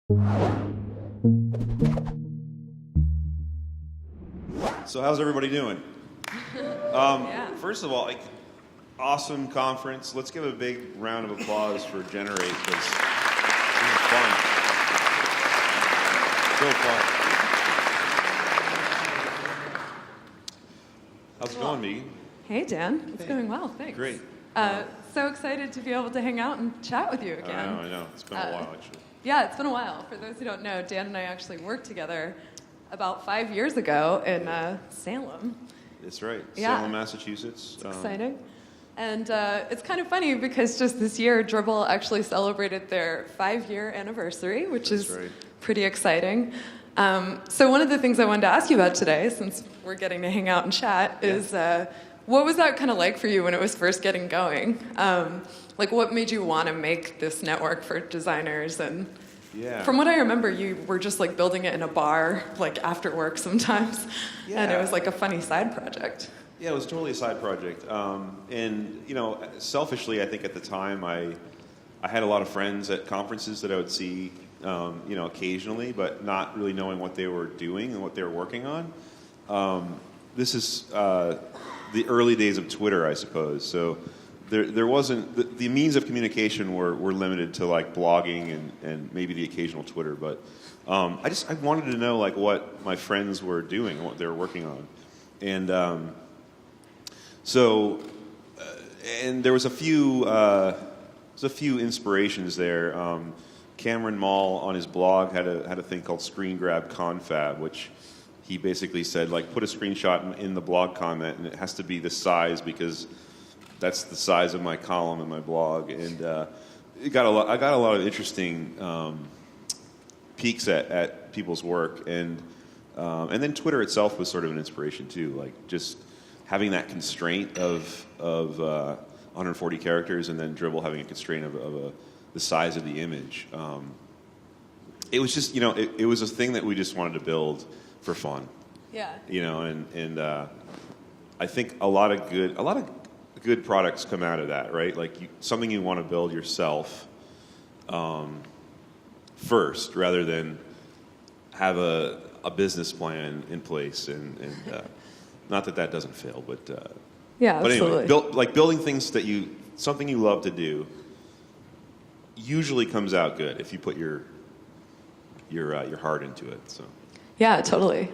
So how's everybody doing? First of all, awesome conference. Let's give a big round of applause for Generate, because it was fun. So fun. How's it going, Meagan? Hey, Dan. It's going well, thanks. Great. So excited to be able to hang out and chat with you again. I know. It's been a while, actually. Yeah, it's been a while. For those who don't know, Dan and I actually worked together about 5 years ago in Salem. That's right. Yeah. Salem, Massachusetts. It's exciting. And it's kind of funny because just this year, Dribbble actually celebrated their 5-year anniversary, which is pretty exciting. So one of the things I wanted to ask you about today, since we're getting to hang out and chat, is what was that kind of like for you when it was first getting going? Like, what made you want to make this network for designers? And from what I remember, you were just like building it in a bar, like after work sometimes, and it was like a funny side project. Yeah, it was totally a side project. And, selfishly, I think at the time I had a lot of friends at conferences that I would see, occasionally, but not really knowing what they were doing and what they were working on. This is the early days of Twitter, I suppose. So there wasn't, the means of communication were limited to like blogging and maybe the occasional Twitter, but I wanted to know like what my friends were doing and what they were working on. And and there was a few inspirations there. Cameron Mall on his blog had a thing called Screen Grab Confab, which he basically said, like, put a screenshot in the blog comment, and it has to be this size because that's the size of my column in my blog. And I got a lot of interesting peeks at people's work, and then Twitter itself was sort of an inspiration too, like just having that constraint of 140 characters, and then Dribbble having a constraint of the size of the image. It was just, it was a thing that we just wanted to build for fun. Yeah. And I think a lot of good products come out of that, right? Like something you want to build yourself first, rather than have a business plan in place. And not that doesn't fail, but yeah, but absolutely. anyway, building things something you love to do usually comes out good if you put your heart into it. So. Yeah, totally.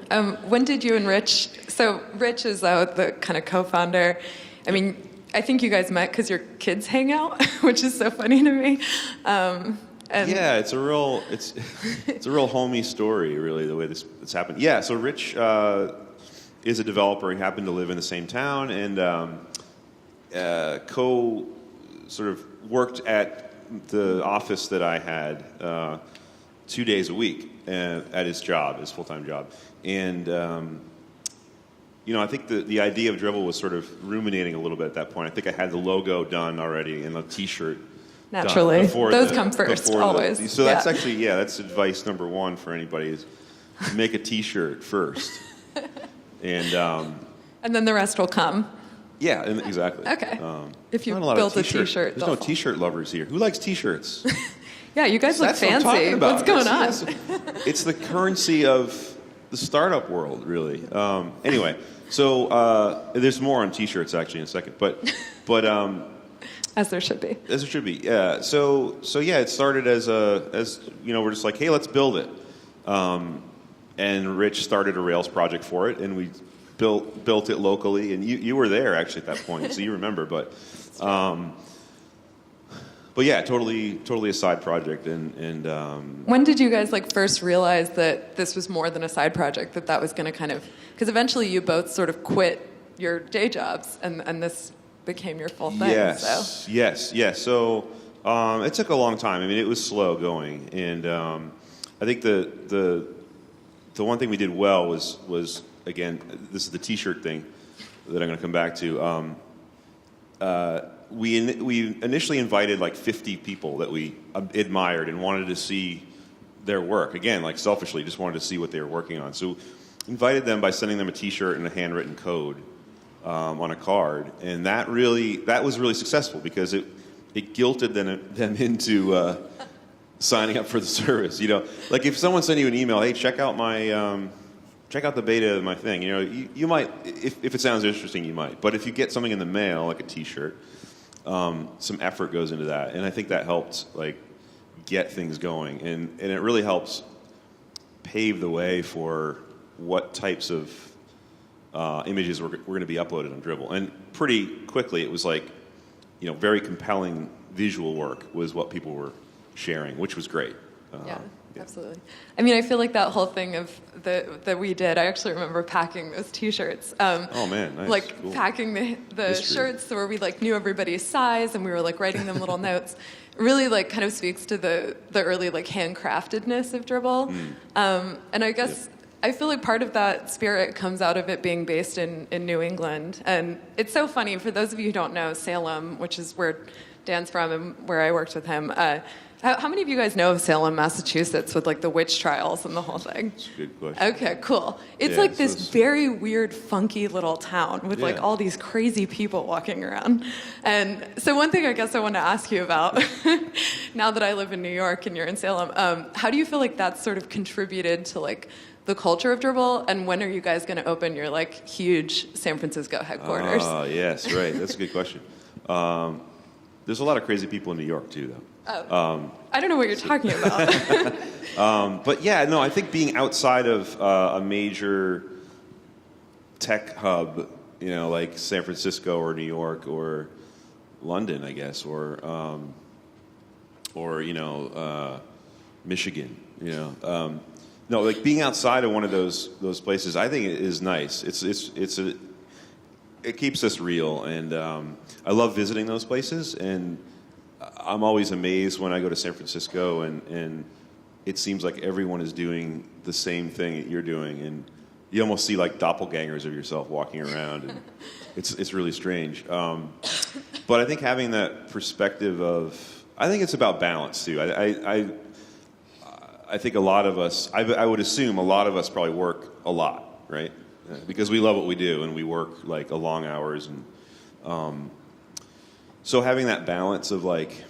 When did you and Rich? So Rich is the kind of co-founder. I mean, I think you guys met because your kids hang out, which is so funny to me. Yeah, it's a real homey story, really, the way this happened. Yeah, so Rich is a developer. He happened to live in the same town, and sort of worked at the office that I had 2 days a week at his full-time job. And, I think the idea of Dribbble was sort of ruminating a little bit at that point. I think I had the logo done already and the T-shirt naturally. Done those come first, always. So that's actually, that's advice number one for anybody is make a T-shirt first. And then the rest will come. Yeah, exactly. Okay. If you built a T-shirt. There's no T-shirt lovers here. Who likes T-shirts? Yeah, you guys look fancy. What I'm talking about. What's going on? It's the currency of the startup world, really. Anyway, so there's more on T-shirts actually in a second, but as there should be. As there should be. Yeah. So yeah, it started as we're just like, hey, let's build it. And Rich started a Rails project for it, and we built it locally, and you were there actually at that point, so you remember. But yeah, totally a side project. And when did you guys first realize that this was more than a side project? That was going to kind of, because eventually you both sort of quit your day jobs, and this became your full thing. Yes. So it took a long time. I mean, it was slow going, and I think the one thing we did well was again, this is the T-shirt thing that I'm going to come back to. We initially invited 50 people that we admired and wanted to see their work. Again, selfishly, just wanted to see what they were working on. So invited them by sending them a T-shirt and a handwritten code on a card, and that was really successful because it guilted them into signing up for the service. Like if someone sent you an email, hey, check out the beta of my thing. You might, if it sounds interesting, you might. But if you get something in the mail, like a T-shirt, some effort goes into that, and I think that helped like get things going, and it really helps pave the way for what types of images were going to be uploaded on Dribbble. And pretty quickly, it was like, very compelling visual work was what people were sharing, which was great. Yeah, absolutely. I mean, I feel like that whole thing of that we did, I actually remember packing those T-shirts. Oh, man, nice. Like, cool. Packing the shirts where we, like, knew everybody's size, and we were, like, writing them little notes. Really, like, kind of speaks to the early, like, handcraftedness of Dribbble. And I guess I feel like part of that spirit comes out of it being based in New England. And it's so funny, for those of you who don't know, Salem, which is where Dan's from and where I worked with him, how many of you guys know of Salem, Massachusetts, with like the witch trials and the whole thing? That's a good question. Okay, cool. It's like this very weird, funky little town with like all these crazy people walking around. And so one thing I guess I want to ask you about, now that I live in New York and you're in Salem, how do you feel like that's sort of contributed to like the culture of Dribbble, and when are you guys going to open your like huge San Francisco headquarters? Yes, right. That's a good question. There's a lot of crazy people in New York too, though. I don't know what you're talking about. But yeah, no, I think being outside of a major tech hub, like San Francisco or New York or London, I guess, or Michigan, no, like being outside of one of those places, I think it is nice. It keeps us real, and I love visiting those places, and I'm always amazed when I go to San Francisco and it seems like everyone is doing the same thing that you're doing, and you almost see like doppelgangers of yourself walking around, and it's really strange. But I think having that perspective I think it's about balance too. I think a lot of us, I would assume a lot of us probably work a lot, right? Because we love what we do and we work like long hours, and so having that balance of like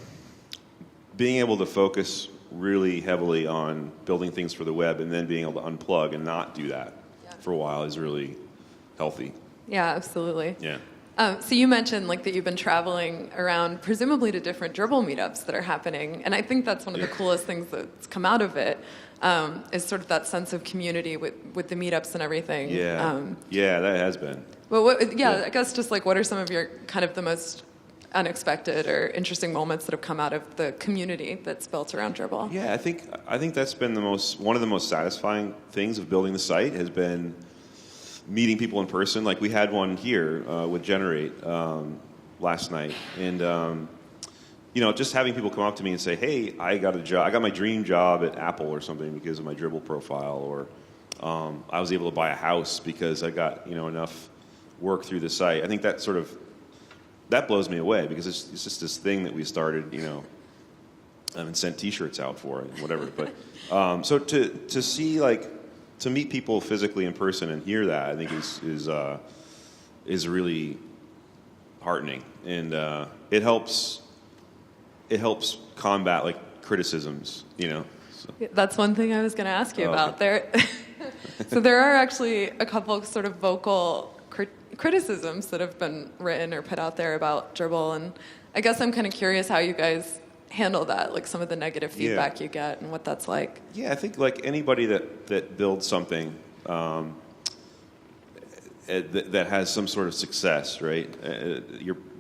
being able to focus really heavily on building things for the web and then being able to unplug and not do that for a while is really healthy. Yeah, absolutely. Yeah. So you mentioned like that you've been traveling around, presumably to different Dribbble meetups that are happening, and I think that's one of the coolest things that's come out of it, is sort of that sense of community with the meetups and everything. Yeah, that has been. Well, I guess just like what are some of your kind of the most unexpected or interesting moments that have come out of the community that's built around Dribbble? Yeah, I think that's been one of the most satisfying things of building the site has been meeting people in person. Like we had one here with Generate last night, and just having people come up to me and say, "Hey, I got a job. I got my dream job at Apple or something because of my Dribbble profile," or I was able to buy a house because I got enough work through the site. I think that blows me away because it's just this thing that we started, and sent T-shirts out for it and whatever. But so to see to meet people physically in person and hear that, I think is really heartening, and it helps combat like criticisms, So. That's one thing I was going to ask you about. There, so there are actually a couple of sort of vocal criticisms that have been written or put out there about Dribbble, and I guess I'm kind of curious how you guys handle that, like some of the negative feedback you get and what that's like. Yeah, I think like anybody that builds something that has some sort of success, right?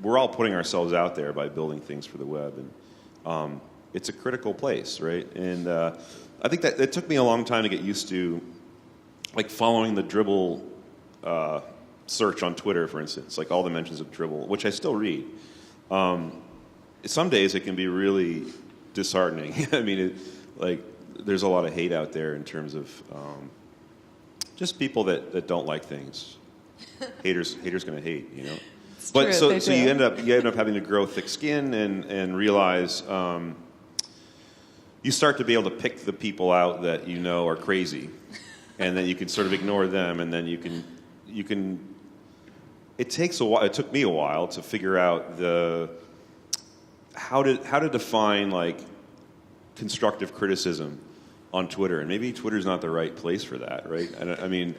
We're all putting ourselves out there by building things for the web, and it's a critical place, right? And I think that it took me a long time to get used to, like following the Dribbble search on Twitter, for instance, like all the mentions of Dribbble, which I still read. Some days it can be really disheartening. I mean, there's a lot of hate out there in terms of just people that don't like things. Haters going to hate, It's but true, so you end up having to grow thick skin and realize you start to be able to pick the people out that are crazy, and then you can sort of ignore them, and then you can. It takes a while. It took me a while to figure out how to define like constructive criticism on Twitter, and maybe Twitter's not the right place for that, right? I mean,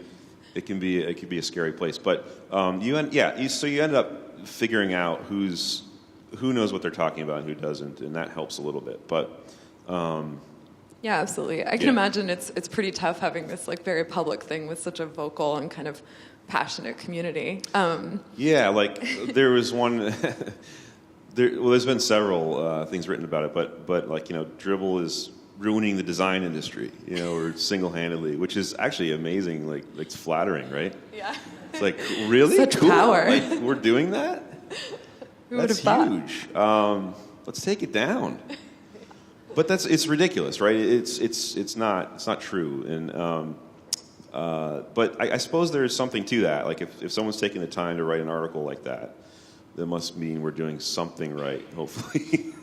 it could be a scary place, but so you end up figuring out who knows what they're talking about and who doesn't, and that helps a little bit. But yeah, absolutely. I can imagine it's pretty tough having this like very public thing with such a vocal and kind of passionate community. Yeah, like there was one. There's been several things written about it, but like, you know, Dribbble is ruining the design industry, you know, or single-handedly, which is actually amazing. Like it's flattering, right? Yeah. It's like, really? Such cool. power. Like, we're doing that? Who would have thought? thought? Huge. Let's take it down. But it's ridiculous, right? It's not true. And but I suppose there is something to that. Like if someone's taking the time to write an article like that must mean we're doing something right, hopefully.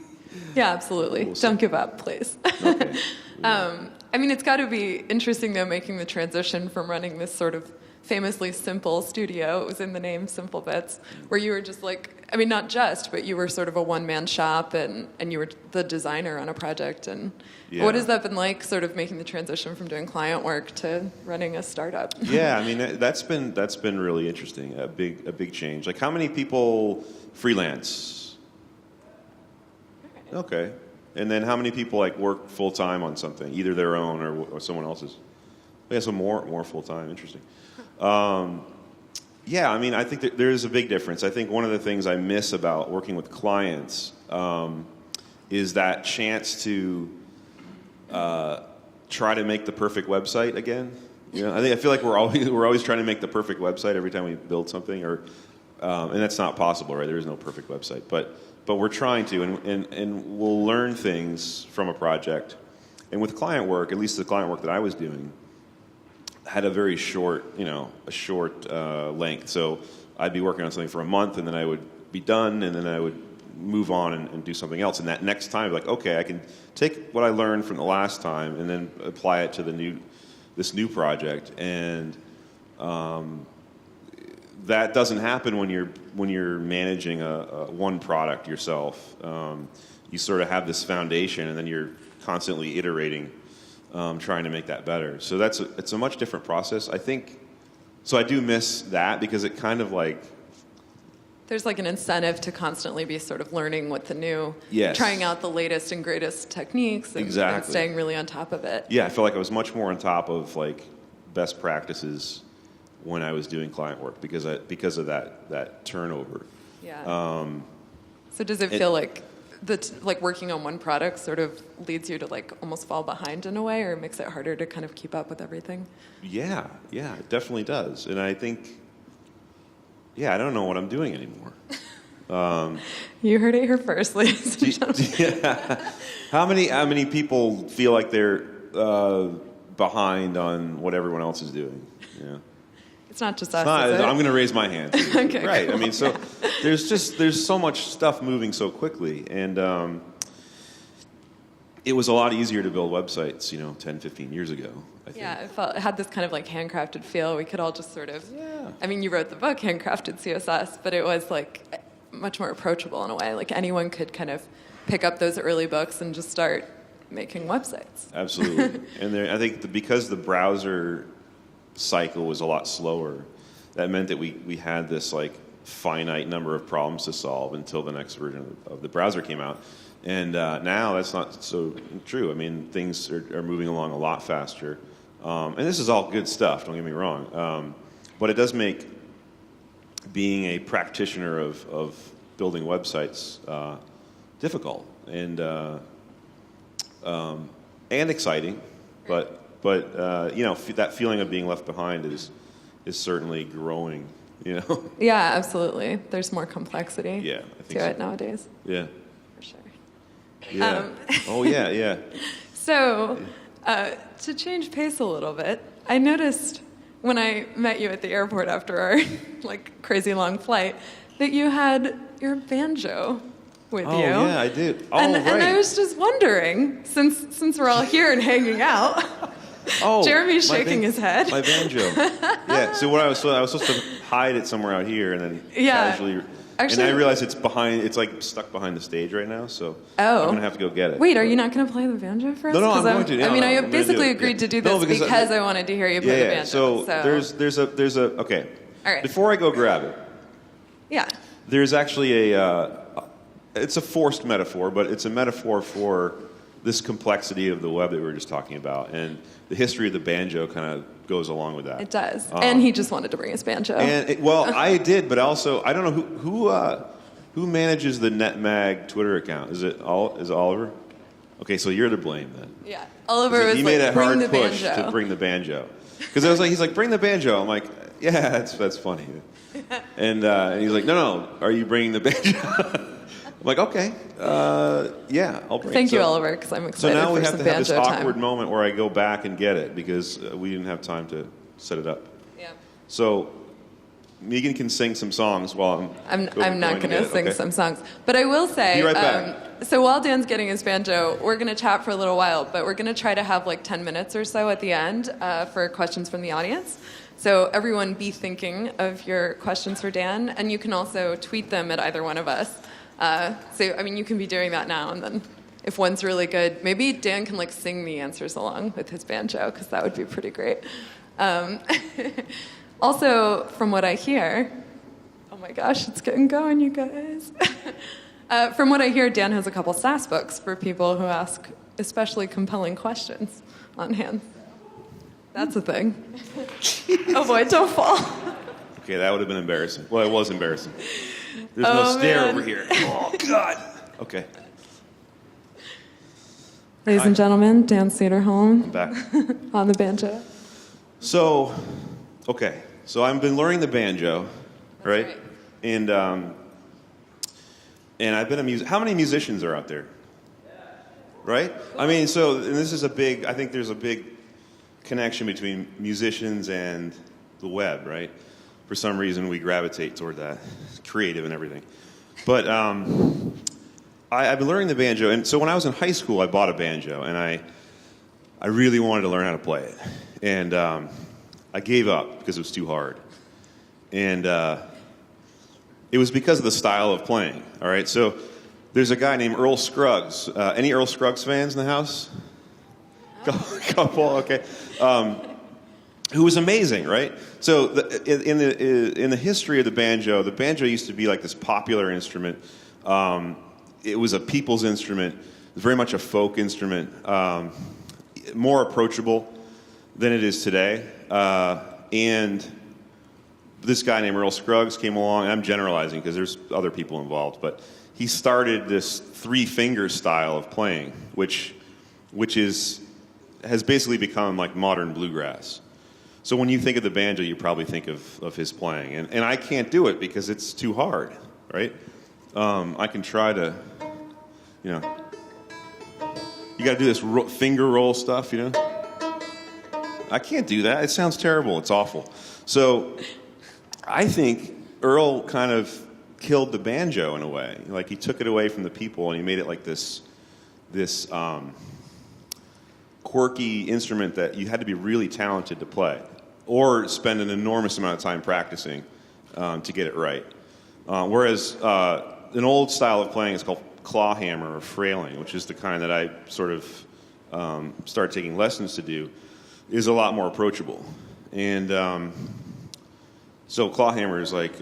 Yeah, absolutely. Don't give up, please. Okay. I mean, it's got to be interesting, though, making the transition from running this sort of famously simple studio, it was in the name, Simple Bits, where you were just like, I mean, not just, but you were sort of a one-man shop, and you were the designer on a project. And what has that been like, sort of making the transition from doing client work to running a startup? Yeah, I mean, that's been really interesting, a big change. Like, how many people freelance? Okay. And then how many people like work full-time on something, either their own or someone else's? Yeah, so more full-time. Interesting. Yeah, I mean, I think that there is a big difference. I think one of the things I miss about working with clients is that chance to try to make the perfect website again. You know, I feel like we're always trying to make the perfect website every time we build something, and that's not possible, right? There is no perfect website, but we're trying to, and we'll learn things from a project. And with client work, at least the client work that I was doing, had a very short length. So I'd be working on something for a month, and then I would be done, and then I would move on and do something else. And that next time, like, okay, I can take what I learned from the last time and then apply it to this new project. And that doesn't happen when you're managing a one product yourself. You sort of have this foundation, and then you're constantly iterating, trying to make that better. So it's a much different process, I think. So I do miss that, because it kind of like, there's like an incentive to constantly be sort of learning what the new, trying out the latest and greatest techniques, and staying really on top of it. Yeah, I feel like I was much more on top of like best practices when I was doing client work, because of that turnover. Yeah. So does it feel like like working on one product sort of leads you to like almost fall behind in a way, or makes it harder to kind of keep up with everything? Yeah, it definitely does. And I think, I don't know what I'm doing anymore. You heard it here first, ladies and gentlemen. How many people feel like they're behind on what everyone else is doing? Yeah. It's not just us. I'm going to raise my hand. Okay, right. cool. I mean, so there's so much stuff moving so quickly, and it was a lot easier to build websites, 10, 15 years ago, I think. Yeah, it had this kind of like handcrafted feel. We could all just sort of, I mean, you wrote the book, Handcrafted CSS, but it was like much more approachable in a way. Like anyone could kind of pick up those early books and just start making websites. Absolutely. And I think because the browser cycle was a lot slower, that meant that we had this like finite number of problems to solve until the next version of the browser came out. And now that's not so true. I mean, things are moving along a lot faster. And this is all good stuff, don't get me wrong. But it does make being a practitioner of building websites difficult and exciting. But that feeling of being left behind is certainly growing, Yeah, absolutely. There's more complexity to it nowadays. Yeah. For sure. Yeah. Yeah. So, to change pace a little bit, I noticed when I met you at the airport after our like crazy long flight that you had your banjo with you. Oh yeah, I did. Oh, and, right. And I was just wondering, since we're all here and hanging out. Jeremy's shaking his head. My banjo. Yeah. So I was supposed to hide it somewhere out here, and then casually. Actually, and I realize it's like stuck behind the stage right now, so Oh. I'm going to have to go get it. Wait, are you not going to play the banjo for us? No, I'm 'Cause going to. No, I mean, no, I I'm gonna basically do it. agreed to do No, this because I wanted to hear you play the banjo. So there's a okay. All right. Before I go grab it, Yeah. there's actually it's a forced metaphor, but it's a metaphor for this complexity of the web that we were just talking about, and the history of the banjo kind of goes along with that. It does. And he just wanted to bring his banjo. Well, I did, but also I don't know who manages the NetMag Twitter account. Is it Oliver? Okay, so you're to blame then. Yeah. Oliver was He made a like, bring hard the push banjo. to bring the banjo, because he's like, bring the banjo. I'm like, yeah, that's funny. And he's like, no, are you bringing the banjo? I'm like, okay, yeah, I'll bring it. Thank you, Oliver, because I'm excited So now for we have some to have this banjo awkward time. moment where I go back and get it because we didn't have time to set it up. Yeah. So Meagan can sing some songs while I'm not going to sing Okay. some songs. But I will say, Be right back. so while Dan's getting his banjo, we're going to chat for a little while, but we're going to try to have like 10 minutes or so at the end for questions from the audience. So everyone be thinking of your questions for Dan, and you can also tweet them at either one of us. So, I mean, you can be doing that now, and then if one's really good, maybe Dan can like sing the answers along with his banjo, because that would be pretty great. Also, from what I hear, oh my gosh, it's getting going, you guys. From what I hear, Dan has a couple SAS books for people who ask especially compelling questions on hand. That's a thing. Oh boy, don't fall. Okay, that would have been embarrassing. Well, it was embarrassing. There's no stair over here. Oh, God. Okay. Ladies and gentlemen, Dan Cederholm I'm back. on the banjo. So, okay. So I've been learning the banjo, right? right. And I've been a musician. How many musicians are out there? Right? I mean, and this is I think there's a big connection between musicians and the web, right? For some reason, we gravitate toward that, creative and everything. But I've been learning the banjo, and so when I was in high school, I bought a banjo, and I really wanted to learn how to play it. And I gave up because it was too hard. And it was because of the style of playing, all right? So there's a guy named Earl Scruggs. Any Earl Scruggs fans in the house? Couple, okay. Who was amazing, right? So in the history of the banjo used to be like this popular instrument. It was a people's instrument. It was very much a folk instrument, more approachable than it is today. And this guy named Earl Scruggs came along, and I'm generalizing because there's other people involved, but he started this three-finger style of playing, which has basically become like modern bluegrass. So when you think of the banjo, you probably think of his playing. And I can't do it because it's too hard, right? I can try to, you got to do this finger roll stuff, I can't do that. It sounds terrible. It's awful. So I think Earl kind of killed the banjo in a way. Like he took it away from the people and he made it like this quirky instrument that you had to be really talented to play or spend an enormous amount of time practicing to get it right. Whereas an old style of playing is called clawhammer or frailing, which is the kind that I sort of started taking lessons to do, is a lot more approachable. And so clawhammer is like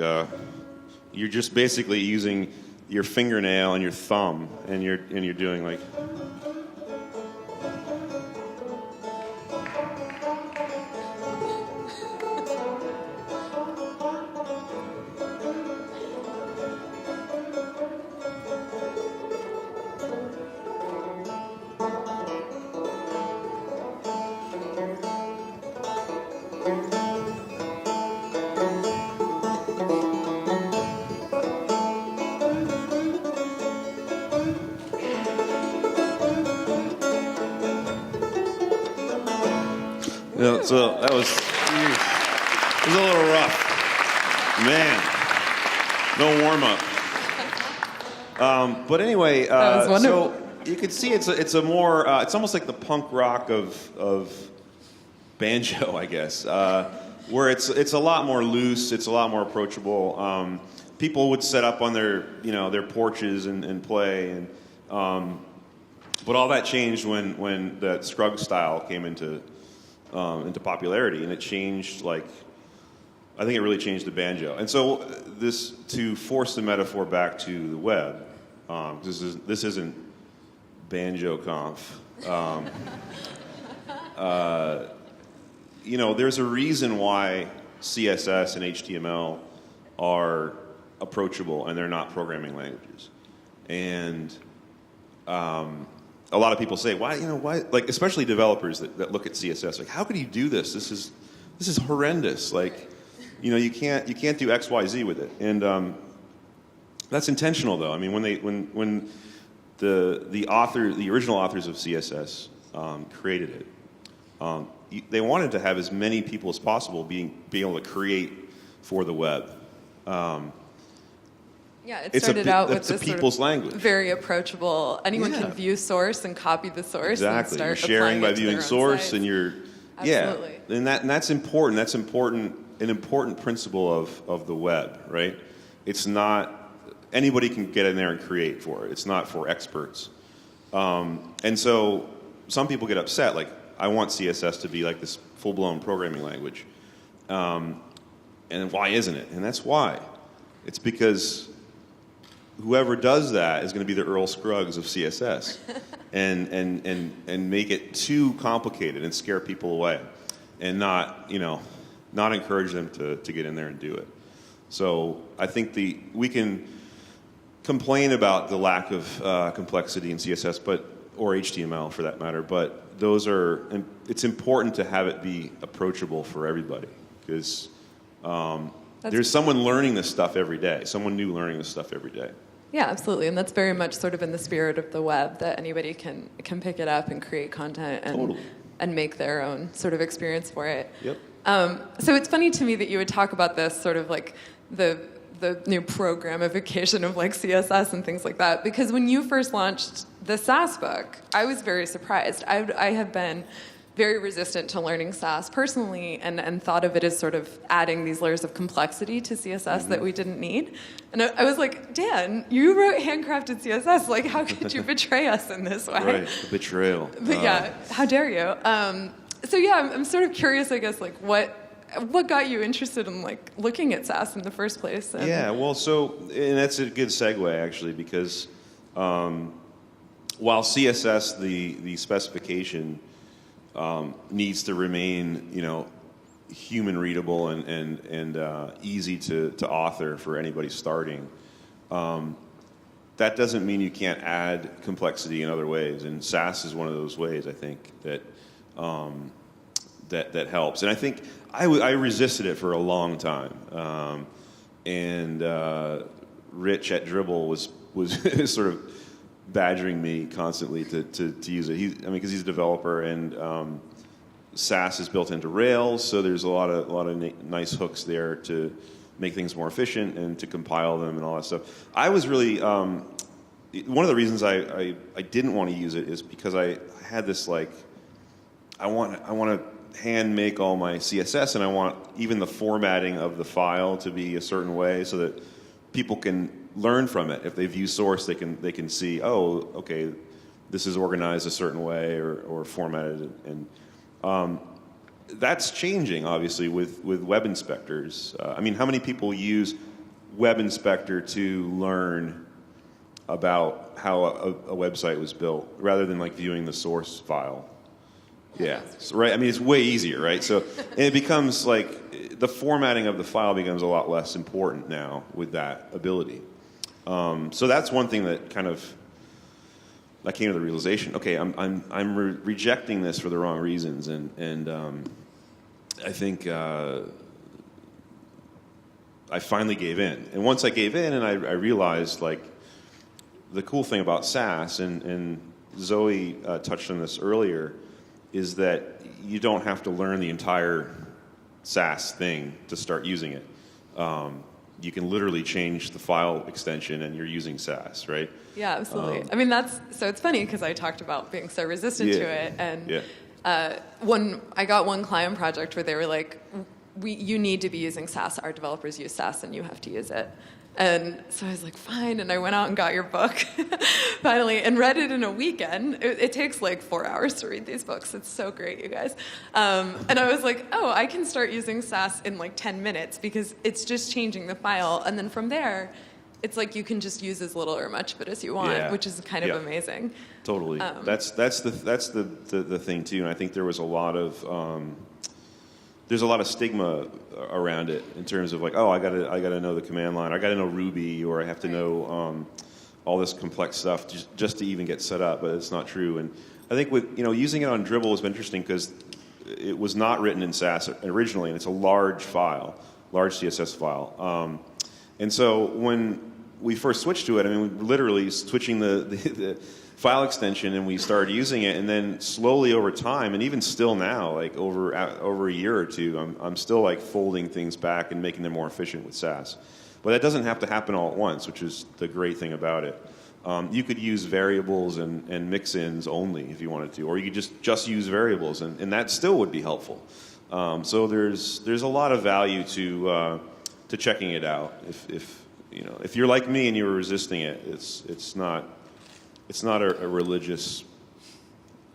you're just basically using your fingernail and your thumb, and you're doing like. So that was a little rough. Man, no warm-up. But anyway, so you can see it's a more, it's almost like the punk rock of banjo, I guess, where it's a lot more loose, it's a lot more approachable. people would set up on their porches and play, and but all that changed when that Scruggs style came into popularity, and it changed, like, I think it really changed the banjo. And so to force the metaphor back to the web, this isn't banjo conf. There's a reason why CSS and HTML are approachable and they're not programming languages. And a lot of people say, why, like, especially developers that look at CSS, like, how could you do this? This is horrendous. Like, you can't do X, Y, Z with it. And that's intentional, though. I mean, when the original authors of CSS created it, they wanted to have as many people as possible being able to create for the web. Yeah, it started out with this people's language. Very approachable. Anyone can view source and copy the source. Exactly. And start you're sharing by viewing source, sites. and you're Absolutely. And that's important. That's important. An important principle of the web, right? It's not anybody can get in there and create for it. It's not for experts. And so some people get upset, like, I want CSS to be like this full-blown programming language. And why isn't it? And that's why. It's because whoever does that is going to be the Earl Scruggs of CSS and make it too complicated and scare people away and not encourage them to get in there and do it. So I think we can complain about the lack of complexity in CSS, or HTML for that matter, but it's important to have it be approachable for everybody, because there's someone learning this stuff every day, someone new learning this stuff every day. Yeah, absolutely, and that's very much sort of in the spirit of the web, that anybody can pick it up and create content and make their own sort of experience for it. Yep. So it's funny to me that you would talk about this sort of like the new programification of like CSS and things like that, because when you first launched the Sass book, I was very surprised. I have been very resistant to learning Sass personally, and thought of it as sort of adding these layers of complexity to CSS that we didn't need. And I was like, Dan, you wrote handcrafted CSS. Like, how could you betray us in this way? Right, betrayal. But yeah, how dare you? So yeah, I'm sort of curious, I guess, like what got you interested in like looking at Sass in the first place? And yeah, well, and that's a good segue actually, because while CSS, the specification needs to remain, human readable and easy to author for anybody starting, that doesn't mean you can't add complexity in other ways. And Sass is one of those ways, I think, that helps. And I think I resisted it for a long time. And Rich at Dribble was sort of badgering me constantly to use it. Because he's a developer, and Sass is built into Rails, so there's a lot of nice hooks there to make things more efficient and to compile them and all that stuff. I was really one of the reasons I didn't want to use it is because I had this like I want to hand make all my CSS, and I want even the formatting of the file to be a certain way so that people can learn from it. If they view source, they can see, oh, okay, this is organized a certain way or formatted, and that's changing obviously with web inspectors. How many people use Web Inspector to learn about how a website was built rather than like viewing the source file? Yeah, so, right. It's way easier, right? So and it becomes like the formatting of the file becomes a lot less important now with that ability. So that's one thing that I came to the realization. Okay, I'm rejecting this for the wrong reasons, and I think I finally gave in. And once I gave in, and I realized like the cool thing about Sass, and Zoe touched on this earlier, is that you don't have to learn the entire Sass thing to start using it. You can literally change the file extension and you're using Sass, right? Yeah, absolutely. So it's funny because I talked about being so resistant to it, and I got one client project where they were like, you need to be using Sass. Our developers use Sass and you have to use it. And so I was like, fine. And I went out and got your book finally and read it in a weekend. It takes like 4 hours to read these books. It's so great, you guys. And I was like, oh, I can start using Sass in like 10 minutes because it's just changing the file. And then from there, it's like you can just use as little or much of it as you want, which is kind of amazing. Totally. That's the thing too. And I think there was a lot of there's a lot of stigma around it in terms of like, oh, I gotta know the command line, I gotta know Ruby, or I have to know all this complex stuff just to even get set up. But it's not true. And I think with using it on Dribble has been interesting because it was not written in Sass originally, and it's a large file, large CSS file. And so when we first switched to it, I mean, we literally switching the file extension, and we started using it, and then slowly over time, and even still now, like over a year or two, I'm still like folding things back and making them more efficient with Sass. But that doesn't have to happen all at once, which is the great thing about it. You could use variables and mix-ins only if you wanted to, or you could just use variables, and that still would be helpful. So there's a lot of value to checking it out. If you're like me and you're resisting it, it's not a religious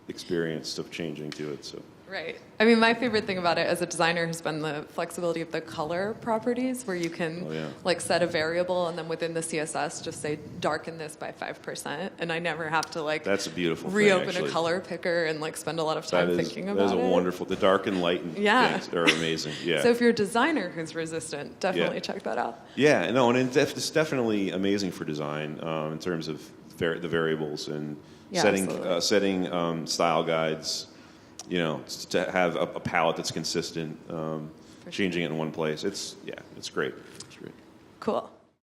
experience of changing to it. So. Right. I mean, my favorite thing about it as a designer has been the flexibility of the color properties, where you can like set a variable and then within the CSS just say darken this by 5%, and I never have to like that's a beautiful reopen thing, a color picker and like spend a lot of time thinking about it. That is a wonderful. The dark and light things are amazing. Yeah. So if you're a designer who's resistant, definitely check that out. Yeah. No, and it's definitely amazing for design in terms of the variables and setting style guides. To have a palette that's consistent, changing it in one place. It's great. It's great. Cool.